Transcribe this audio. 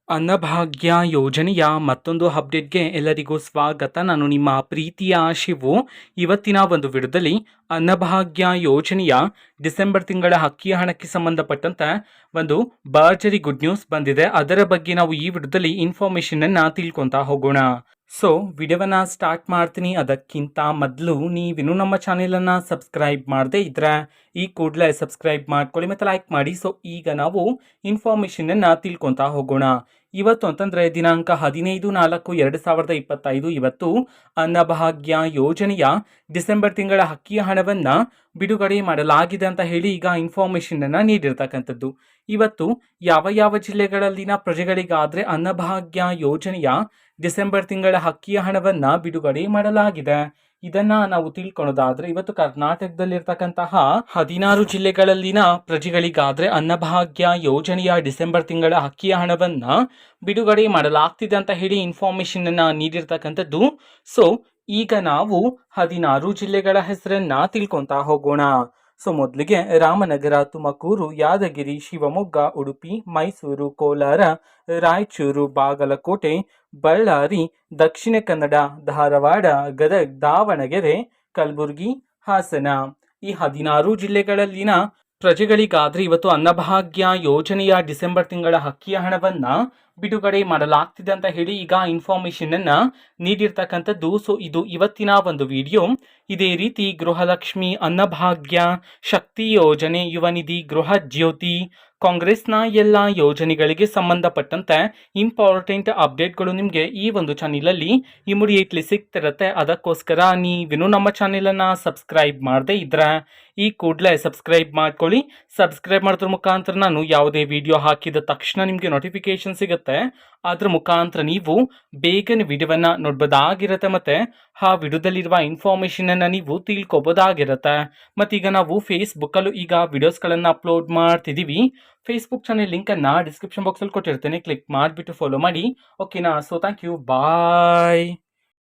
ಅನ್ನಭಾಗ್ಯ ಯೋಜನೆಯ ಮತ್ತೊಂದು ಅಪ್ಡೇಟ್ಗೆ ಎಲ್ಲರಿಗೂ ಸ್ವಾಗತ. ನಾನು ನಿಮ್ಮ ಪ್ರೀತಿಯ ಶಿವು. ಇವತ್ತಿನ ಒಂದು ವಿಡಿಯೋದಲ್ಲಿ ಅನ್ನಭಾಗ್ಯ ಯೋಜನೆಯ ಡಿಸೆಂಬರ್ ತಿಂಗಳ ಅಕ್ಕಿ ಹಣಕ್ಕೆ ಸಂಬಂಧಪಟ್ಟಂತೆ ಒಂದು ಭರ್ಜರಿ ಗುಡ್ ನ್ಯೂಸ್ ಬಂದಿದೆ. ಅದರ ಬಗ್ಗೆ ನಾವು ಈ ವಿಡಿಯೋದಲ್ಲಿ ಇನ್ಫಾರ್ಮೇಶನ್ ಅನ್ನ ತಿಳ್ಕೊಂತಾ ಹೋಗೋಣ. ಸೊ ವಿಡಿಯೋವನ್ನ ಸ್ಟಾರ್ಟ್ ಮಾಡ್ತೀನಿ. ಅದಕ್ಕಿಂತ ಮೊದಲು ನೀವಿನ್ನೂ ನಮ್ಮ ಚಾನೆಲನ್ನು ಸಬ್ಸ್ಕ್ರೈಬ್ ಮಾಡದೇ ಇದ್ರೆ ಈ ಕೂಡಲೇ ಸಬ್ಸ್ಕ್ರೈಬ್ ಮಾಡ್ಕೊಳ್ಳಿ ಮತ್ತು ಲೈಕ್ ಮಾಡಿ. ಸೊ ಈಗ ನಾವು ಇನ್ಫಾರ್ಮೇಷನನ್ನು ತಿಳ್ಕೊತಾ ಹೋಗೋಣ. ಇವತ್ತು ಅಂತಂದರೆ ದಿನಾಂಕ 15/4/2025 ಇವತ್ತು ಅನ್ನಭಾಗ್ಯ ಯೋಜನೆಯ ಡಿಸೆಂಬರ್ ತಿಂಗಳ ಅಕ್ಕಿ ಹಣವನ್ನು ಬಿಡುಗಡೆ ಮಾಡಲಾಗಿದೆ ಅಂತ ಹೇಳಿ ಈಗ ಇನ್ಫಾರ್ಮೇಷನನ್ನು ನೀಡಿರ್ತಕ್ಕಂಥದ್ದು. ಇವತ್ತು ಯಾವ ಯಾವ ಜಿಲ್ಲೆಗಳಲ್ಲಿನ ಪ್ರಜೆಗಳಿಗಾದರೆ ಅನ್ನಭಾಗ್ಯ ಯೋಜನೆಯ ಡಿಸೆಂಬರ್ ತಿಂಗಳ ಅಕ್ಕಿಯ ಹಣವನ್ನು ಬಿಡುಗಡೆ ಮಾಡಲಾಗಿದೆ ಇದನ್ನ ನಾವು ತಿಳ್ಕೊಳ್ಳೋದಾದ್ರೆ ಇವತ್ತು ಕರ್ನಾಟಕದಲ್ಲಿರ್ತಕ್ಕಂತಹ 16 ಜಿಲ್ಲೆಗಳಲ್ಲಿನ ಪ್ರಜೆಗಳಿಗಾದ್ರೆ ಅನ್ನಭಾಗ್ಯ ಯೋಜನೆಯ ಡಿಸೆಂಬರ್ ತಿಂಗಳ ಅಕ್ಕಿಯ ಹಣವನ್ನ ಬಿಡುಗಡೆ ಮಾಡಲಾಗ್ತಿದೆ ಅಂತ ಹೇಳಿ ಇನ್ಫಾರ್ಮೇಶನ್ ಅನ್ನ ನೀಡಿರ್ತಕ್ಕಂಥದ್ದು. ಸೊ ಈಗ ನಾವು 16 ಜಿಲ್ಲೆಗಳ ಹೆಸರನ್ನ ತಿಳ್ಕೊಂತಾ ಹೋಗೋಣ. ಸೊ ಮೊದಲಿಗೆ ರಾಮನಗರ, ತುಮಕೂರು, ಯಾದಗಿರಿ, ಶಿವಮೊಗ್ಗ, ಉಡುಪಿ, ಮೈಸೂರು, ಕೋಲಾರ, ರಾಯಚೂರು, ಬಾಗಲಕೋಟೆ, ಬಳ್ಳಾರಿ, ದಕ್ಷಿಣ ಕನ್ನಡ, ಧಾರವಾಡ, ಗದಗ, ದಾವಣಗೆರೆ, ಕಲಬುರಗಿ, ಹಾಸನ ಈ 16 ಜಿಲ್ಲೆಗಳಲ್ಲಿನ ಪ್ರಜೆಗಳಿಗಾದ್ರೆ ಇವತ್ತು ಅನ್ನಭಾಗ್ಯ ಯೋಜನೆಯ ಡಿಸೆಂಬರ್ ತಿಂಗಳ ಅಕ್ಕಿಯ ಹಣವನ್ನ ಬಿಡುಗಡೆ ಮಾಡಲಾಗ್ತಿದೆ ಅಂತ ಹೇಳಿ ಈಗ ಇನ್ಫಾರ್ಮೇಶನ್ ಅನ್ನ ನೀಡಿರ್ತಕ್ಕಂಥದ್ದು. ಸೊ ಇದು ಇವತ್ತಿನ ಒಂದು ವಿಡಿಯೋ. ಇದೇ ರೀತಿ ಗೃಹಲಕ್ಷ್ಮಿ, ಅನ್ನಭಾಗ್ಯ, ಶಕ್ತಿ ಯೋಜನೆ, ಯುವ ನಿಧಿ, ಗೃಹ ಜ್ಯೋತಿ, ಕಾಂಗ್ರೆಸ್ನ ಎಲ್ಲ ಯೋಜನೆಗಳಿಗೆ ಸಂಬಂಧಪಟ್ಟಂತೆ ಇಂಪಾರ್ಟೆಂಟ್ ಅಪ್ಡೇಟ್ಗಳು ನಿಮಗೆ ಈ ಒಂದು ಚಾನೆಲಲ್ಲಿ ಇಮಿಡಿಯೇಟ್ಲಿ ಸಿಗ್ತಿರತ್ತೆ. ಅದಕ್ಕೋಸ್ಕರ ನೀವಿನ್ನೂ ನಮ್ಮ ಚಾನೆಲನ್ನು ಸಬ್ಸ್ಕ್ರೈಬ್ ಮಾಡದೇ ಇದ್ರೆ ಈ ಕೂಡಲೇ ಸಬ್ಸ್ಕ್ರೈಬ್ ಮಾಡ್ಕೊಳ್ಳಿ. ಸಬ್ಸ್ಕ್ರೈಬ್ ಮಾಡೋದ್ರ ಮುಖಾಂತರ ನಾನು ಯಾವುದೇ ವಿಡಿಯೋ ಹಾಕಿದ ತಕ್ಷಣ ನಿಮಗೆ ನೋಟಿಫಿಕೇಶನ್ ಸಿಗುತ್ತೆ. ಅದ್ರ ಮುಖಾಂತರ ನೀವು ಬೇಗನೆ ವಿಡಿಯೋವನ್ನು ನೋಡ್ಬೋದಾಗಿರುತ್ತೆ ಮತ್ತು ಆ ವಿಡಿಯೋದಲ್ಲಿರುವ ಇನ್ಫಾರ್ಮೇಷನನ್ನು ನೀವು ತಿಳ್ಕೊಬೋದಾಗಿರುತ್ತೆ. ಮತ್ತೀಗ ನಾವು ಫೇಸ್ಬುಕ್ಕಲ್ಲೂ ಈಗ ವಿಡಿಯೋಸ್ಗಳನ್ನು ಅಪ್ಲೋಡ್ ಮಾಡ್ತಿದ್ದೀವಿ. ಫೇಸ್ಬುಕ್ ಚಾನೆಲ್ ಲಿಂಕನ್ನು ಡಿಸ್ಕ್ರಿಪ್ಷನ್ ಬಾಕ್ಸಲ್ಲಿ ಕೊಟ್ಟಿರ್ತೇನೆ. ಕ್ಲಿಕ್ ಮಾಡಿಬಿಟ್ಟು ಫಾಲೋ ಮಾಡಿ. ಓಕೆನಾ? So thank you, bye.